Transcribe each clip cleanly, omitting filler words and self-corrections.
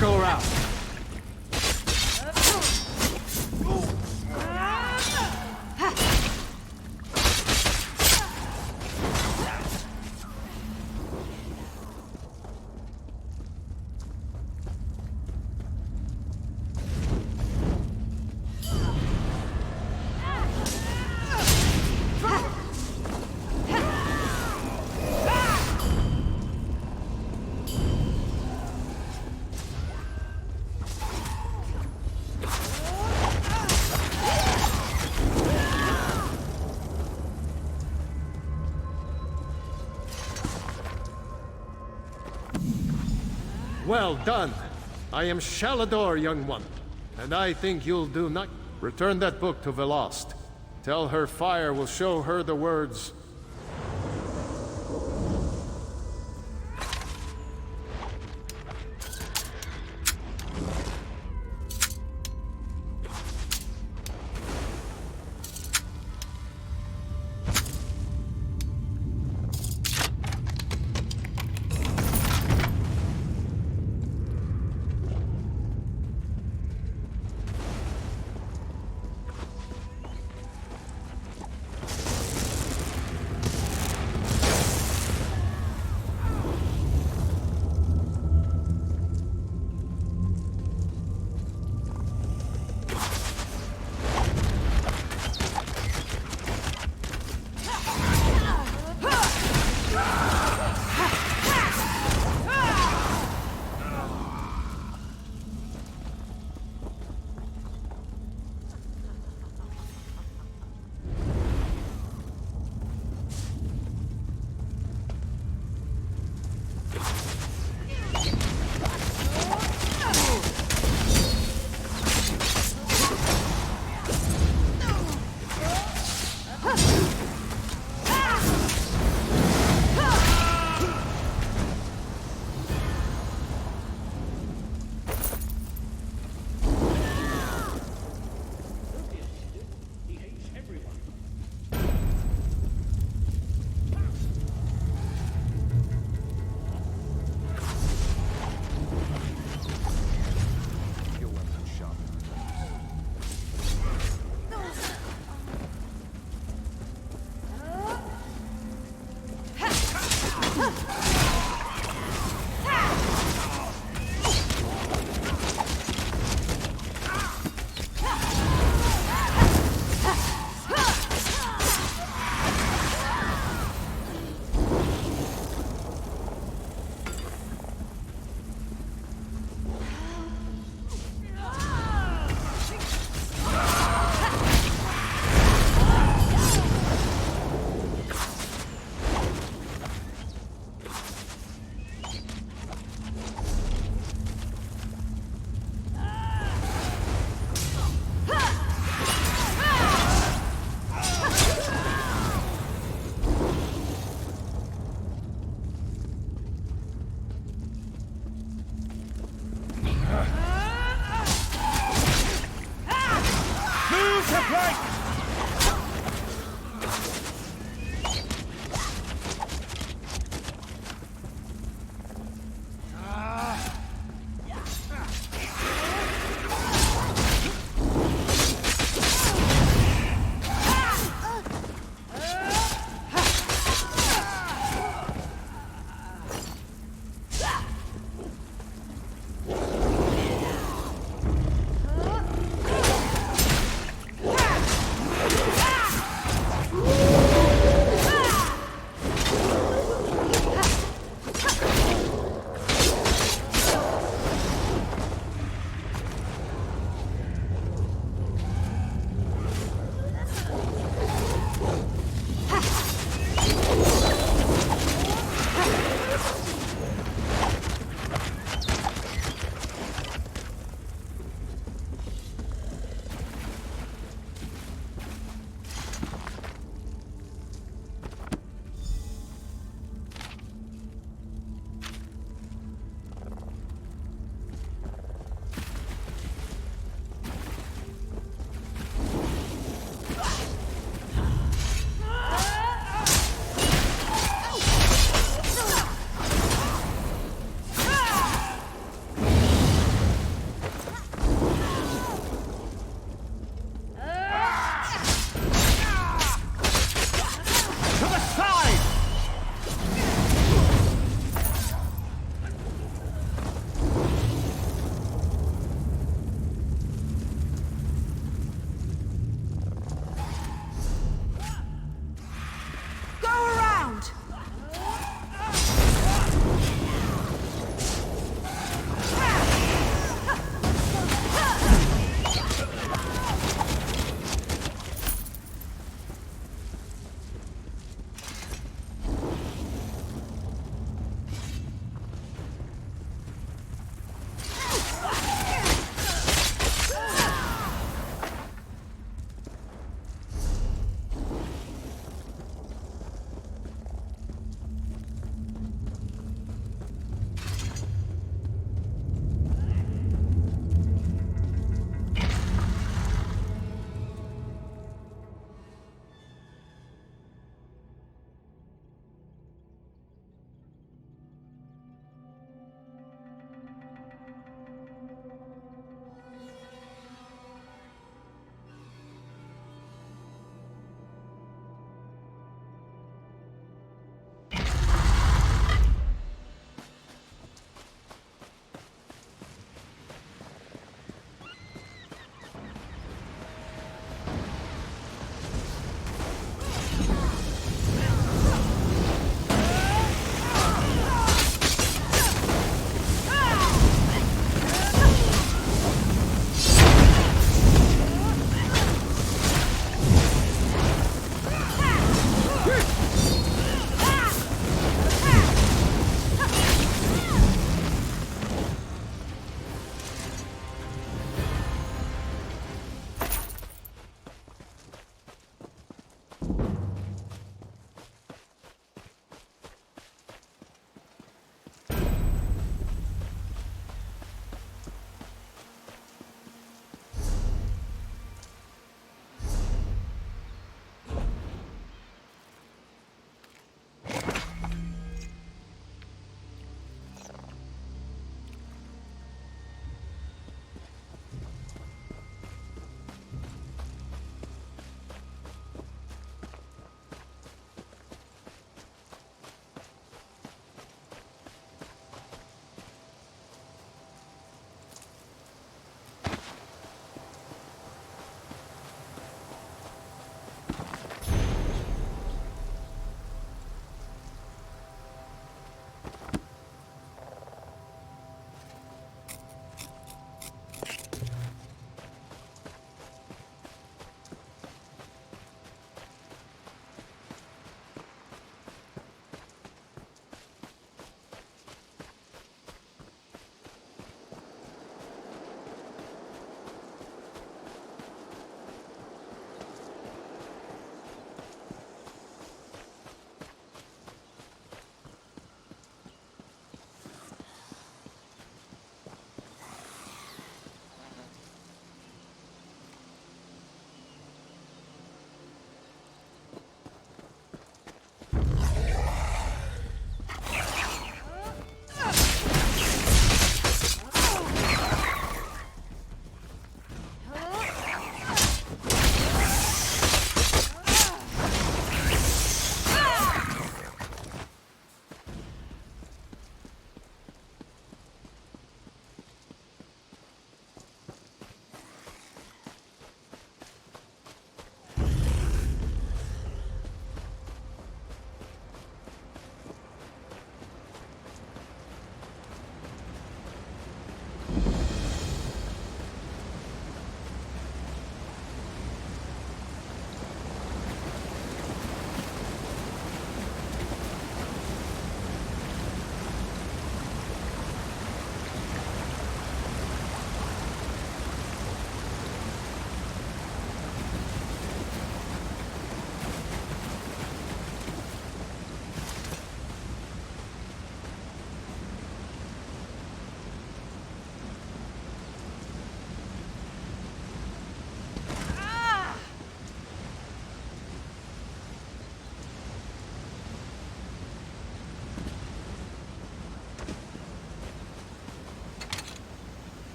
Sheogorath. Well done. I am Shalador, young one, and I think you'll do not. Return that book to Velost. Tell her fire will show her the words.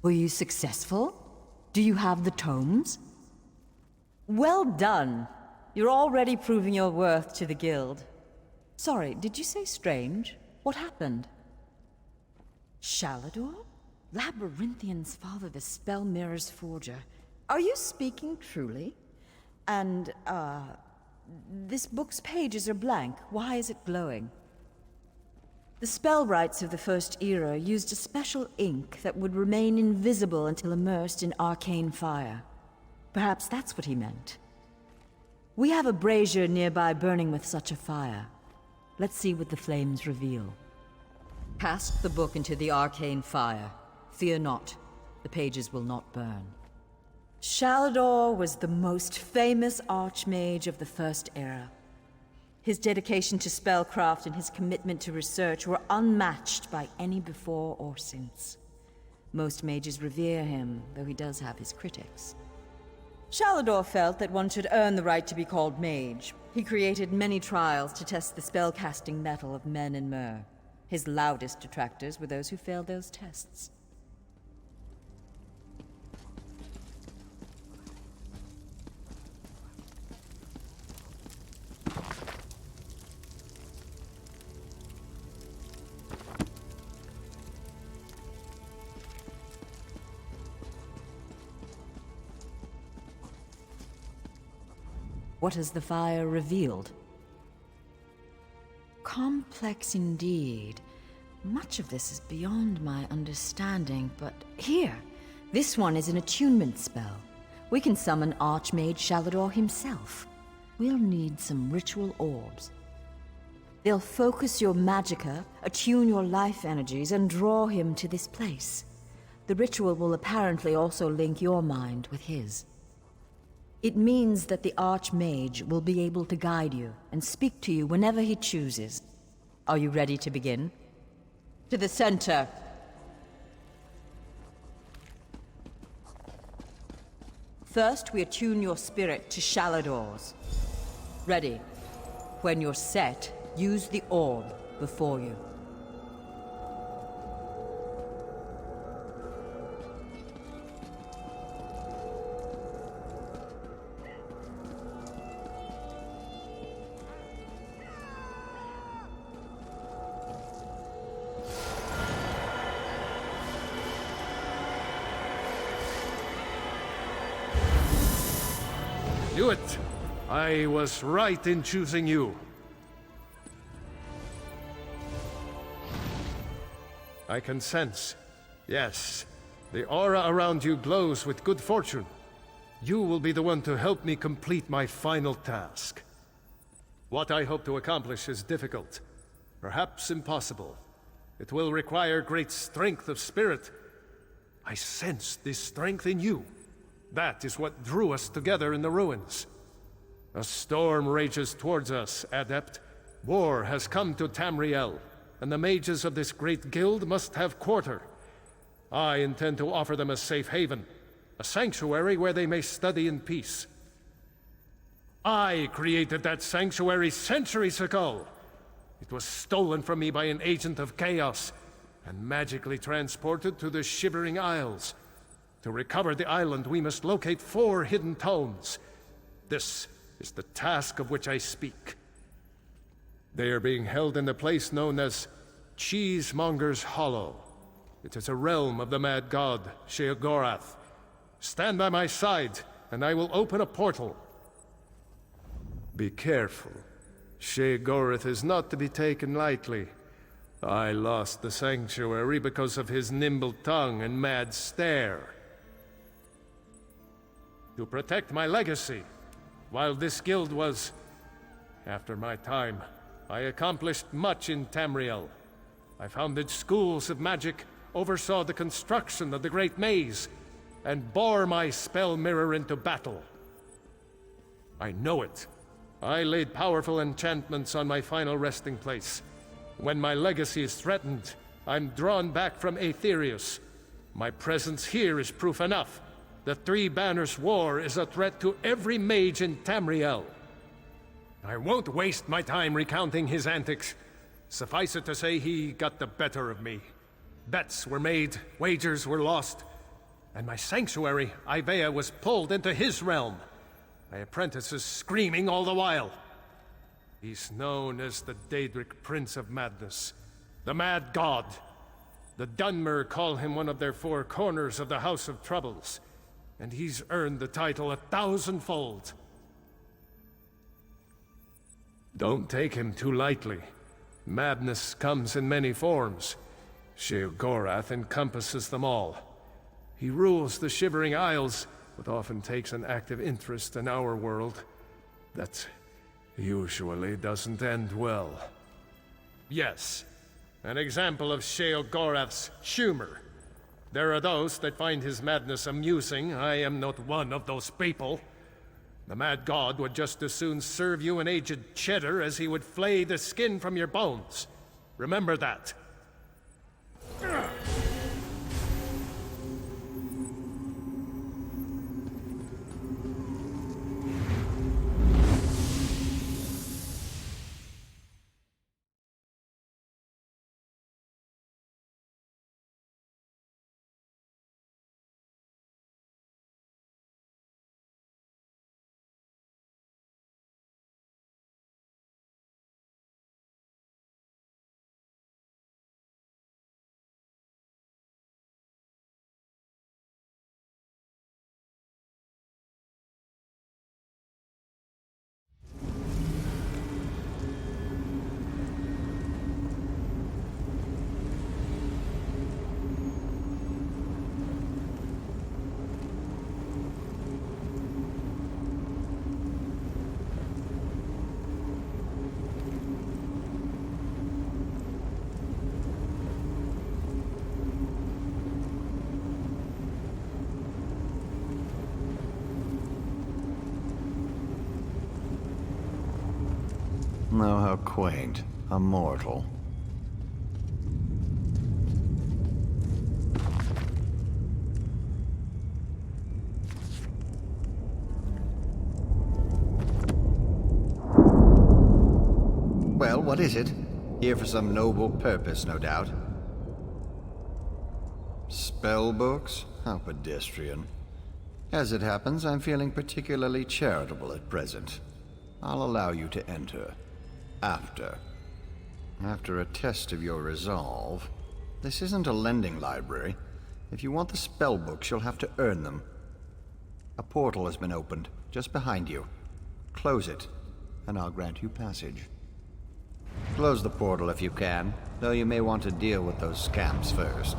Were you successful? Do you have the tomes? Well done. You're already proving your worth to the guild. Sorry, did you say strange? What happened? Sheogorath? Labyrinthian's father, the Spell Mirror's forger. Are you speaking truly? And, this book's pages are blank. Why is it glowing? The spellwrights of the First Era used a special ink that would remain invisible until immersed in arcane fire. Perhaps that's what he meant. We have a brazier nearby burning with such a fire. Let's see what the flames reveal. Cast the book into the arcane fire. Fear not, the pages will not burn. Sheogorath was the most famous archmage of the First Era. His dedication to spellcraft and his commitment to research were unmatched by any before or since. Most mages revere him, though he does have his critics. Sheogorath felt that one should earn the right to be called mage. He created many trials to test the spellcasting mettle of men in Myr. His loudest detractors were those who failed those tests. What has the fire revealed? Complex indeed. Much of this is beyond my understanding, but here! This one is an attunement spell. We can summon Archmage Sheogorath himself. We'll need some ritual orbs. They'll focus your magicka, attune your life energies, and draw him to this place. The ritual will apparently also link your mind with his. It means that the Archmage will be able to guide you and speak to you whenever he chooses. Are you ready to begin? To the center! First, we attune your spirit to Sheogorath's. Ready. When you're set, use the orb before you. Knew it! I was right in choosing you. I can sense. Yes, the aura around you glows with good fortune. You will be the one to help me complete my final task. What I hope to accomplish is difficult, perhaps impossible. It will require great strength of spirit. I sense this strength in you. That is what drew us together in the ruins. A storm rages towards us, Adept. War has come to Tamriel, and the mages of this great guild must have quarter. I intend to offer them a safe haven, a sanctuary where they may study in peace. I created that sanctuary centuries ago. It was stolen from me by an agent of chaos, and magically transported to the Shivering Isles. To recover the island, we must locate 4 hidden tomes. This is the task of which I speak. They are being held in the place known as Cheesemonger's Hollow. It is a realm of the Mad God Sheogorath. Stand by my side, and I will open a portal. Be careful. Sheogorath is not to be taken lightly. I lost the sanctuary because of his nimble tongue and mad stare. To protect my legacy, while this guild was... After my time, I accomplished much in Tamriel. I founded schools of magic, oversaw the construction of the Great Maze, and bore my spell mirror into battle. I know it. I laid powerful enchantments on my final resting place. When my legacy is threatened, I'm drawn back from Aetherius. My presence here is proof enough. The Three Banners War is a threat to every mage in Tamriel. I won't waste my time recounting his antics. Suffice it to say he got the better of me. Bets were made, wagers were lost, and my sanctuary, Ivea, was pulled into his realm. My apprentices screaming all the while. He's known as the Daedric Prince of Madness, the Mad God. The Dunmer call him one of their four corners of the House of Troubles, and he's earned the title 1,000-fold. Don't take him too lightly. Madness comes in many forms. Sheogorath encompasses them all. He rules the Shivering Isles, but often takes an active interest in our world. That usually doesn't end well. Yes, an example of Sheogorath's humor. There are those that find his madness amusing. I am not one of those people. The Mad God would just as soon serve you an aged cheddar as he would flay the skin from your bones. Remember that. Oh, how quaint. A mortal. Well, what is it? Here for some noble purpose, no doubt. Spell books? How pedestrian. As it happens, I'm feeling particularly charitable at present. I'll allow you to enter. After a test of your resolve. This isn't a lending library. If you want the spell books, you'll have to earn them. A portal has been opened, just behind you. Close it, and I'll grant you passage. Close the portal if you can, though you may want to deal with those scamps first.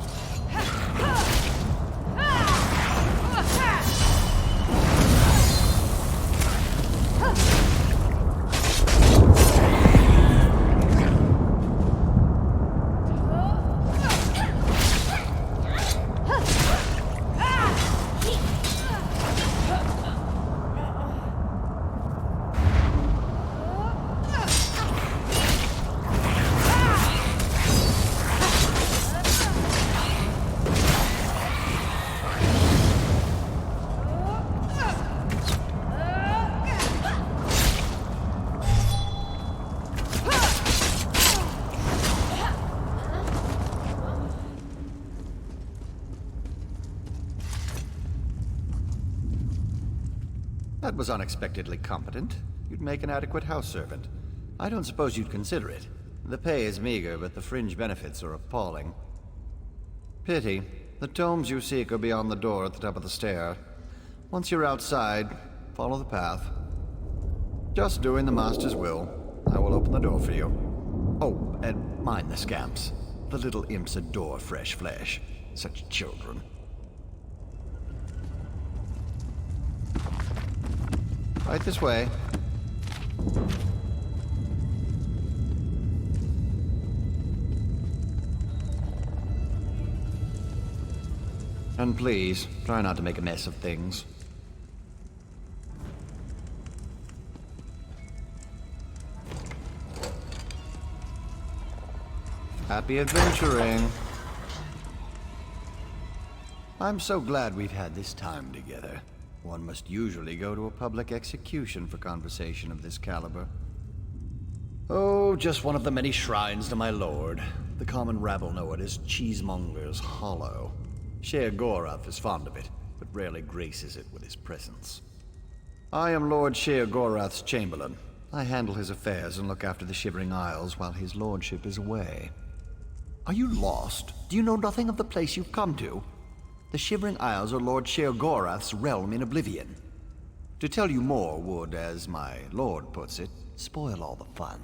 That was unexpectedly competent. You'd make an adequate house servant. I don't suppose you'd consider it. The pay is meager, but the fringe benefits are appalling. Pity. The tomes you seek are beyond the door at the top of the stair. Once you're outside, follow the path. Just doing the Master's will. I will open the door for you. Oh, and mind the scamps. The little imps adore fresh flesh. Such children. Right this way. And please, try not to make a mess of things. Happy adventuring. I'm so glad we've had this time together. One must usually go to a public execution for conversation of this caliber. Oh, just one of the many shrines to my lord. The common rabble know it as Cheesemonger's Hollow. Sheogorath is fond of it, but rarely graces it with his presence. I am Lord Sheogorath's chamberlain. I handle his affairs and look after the Shivering Isles while his lordship is away. Are you lost? Do you know nothing of the place you've come to? The Shivering Isles are Lord Sheogorath's realm in oblivion. To tell you more would, as my lord puts it, spoil all the fun.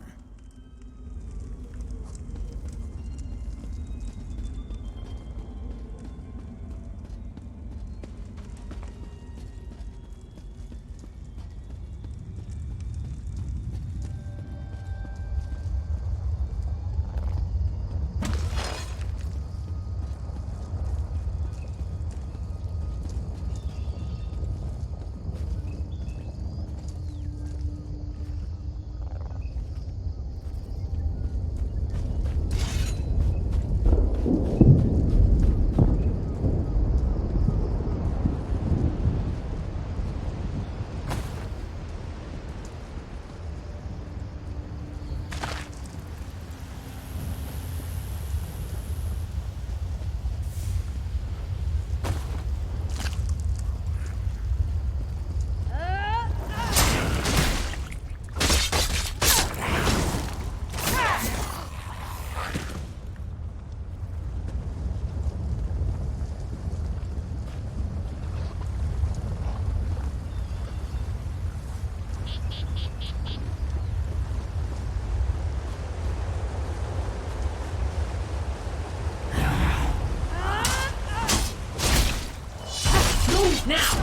Now!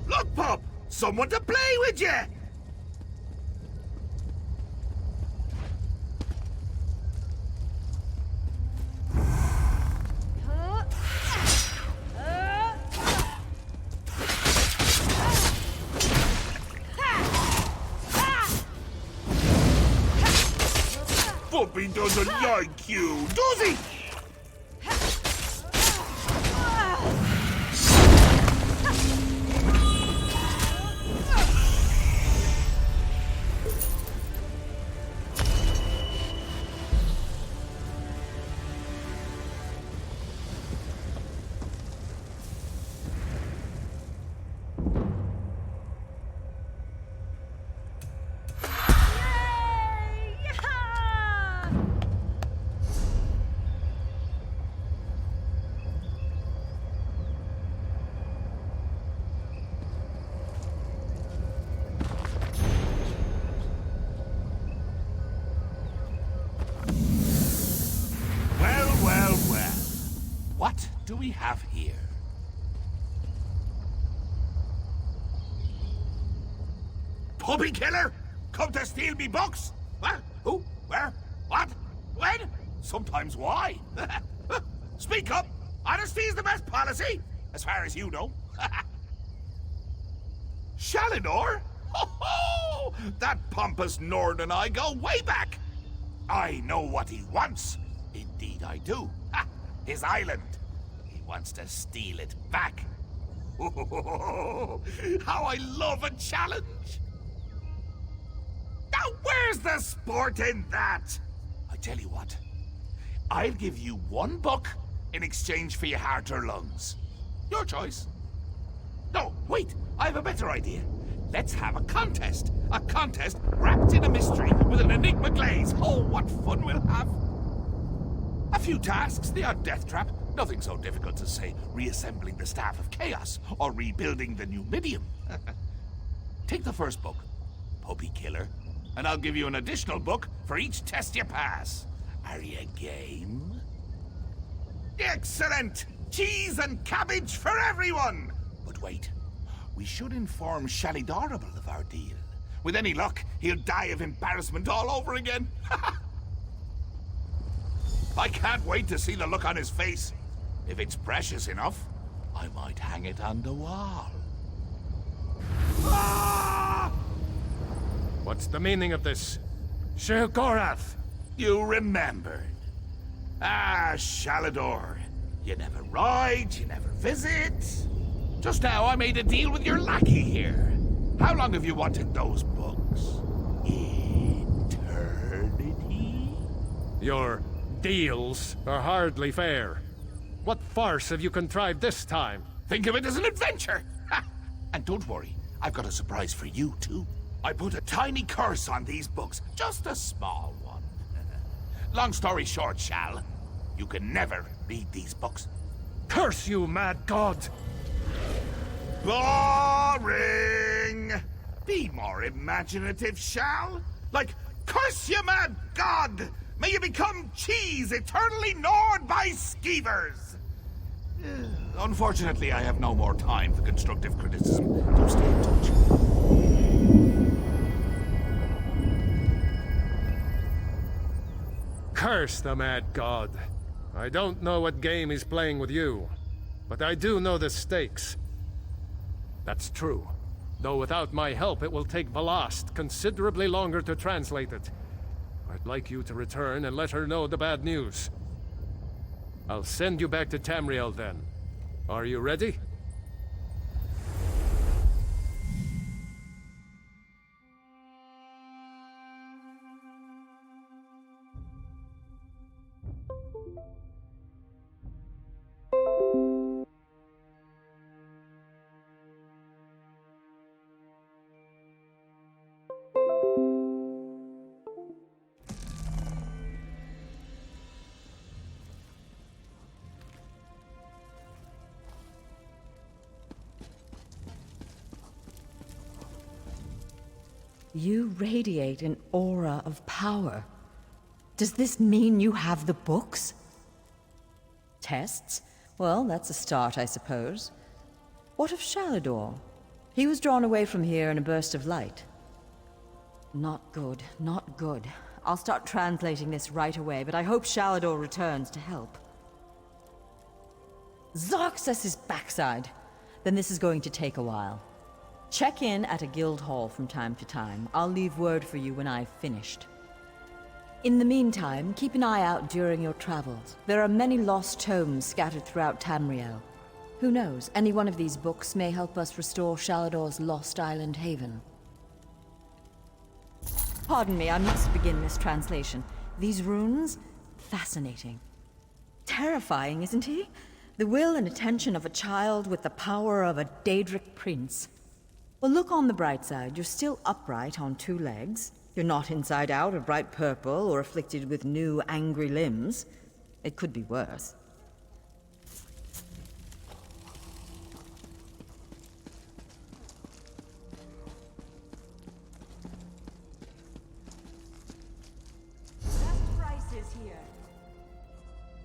Look, Pop! Someone to play with you! Puppy doesn't like you, does he? What do we have here? Puppy killer? Come to steal me books? What? Who? Where? What? When? Sometimes why? Speak up! Honesty is the best policy, as far as you know. Shalinor? Ho ho! That pompous Nord and I go way back. I know what he wants. Indeed I do. Ha! His island. He wants to steal it back. How I love a challenge! Where's the sport in that? I tell you what, I'll give you one book in exchange for your heart or lungs. Your choice. No, wait, I have a better idea. Let's have a contest. A contest wrapped in a mystery with an enigma glaze. Oh, what fun we'll have. A few tasks, the odd death trap. Nothing so difficult as, say, reassembling the Staff of Chaos or rebuilding the Numidium. Take the first book, Puppy Killer, and I'll give you an additional book for each test you pass. Are you game? Excellent! Cheese and cabbage for everyone! But wait, we should inform Shalidorable of our deal. With any luck, he'll die of embarrassment all over again. I can't wait to see the look on his face. If it's precious enough, I might hang it on the wall. Ah! What's the meaning of this? Sheogorath! You remembered. Ah, Shalador. You never ride, you never visit. Just now I made a deal with your lackey here. How long have you wanted those books? Eternity? Your deals are hardly fair. What farce have you contrived this time? Think of it as an adventure. Ha! And don't worry, I've got a surprise for you too. I put a tiny curse on these books, just a small one. Long story short, Shal, you can never read these books. Curse you, Mad God! Boring! Be more imaginative, Shal. Like, curse you, Mad God! May you become cheese eternally gnawed by skeevers! Unfortunately, I have no more time for constructive criticism. Do stay in touch. Curse the Mad God. I don't know what game he's playing with you, but I do know the stakes. That's true. Though without my help, it will take Velast considerably longer to translate it. I'd like you to return and let her know the bad news. I'll send you back to Tamriel then. Are you ready? You radiate an aura of power. Does this mean you have the books? Tests? Well, that's a start, I suppose. What of Shalador? He was drawn away from here in a burst of light. Not good, not good. I'll start translating this right away, but I hope Shalador returns to help. Zarxus' backside! Then this is going to take a while. Check in at a guild hall from time to time. I'll leave word for you when I've finished. In the meantime, keep an eye out during your travels. There are many lost tomes scattered throughout Tamriel. Who knows, any one of these books may help us restore Shalador's lost island haven. Pardon me, I must begin this translation. These runes? Fascinating. Terrifying, isn't he? The will and attention of a child with the power of a Daedric prince. Well, look on the bright side. You're still upright on two legs. You're not inside out or bright purple or afflicted with new angry limbs. It could be worse.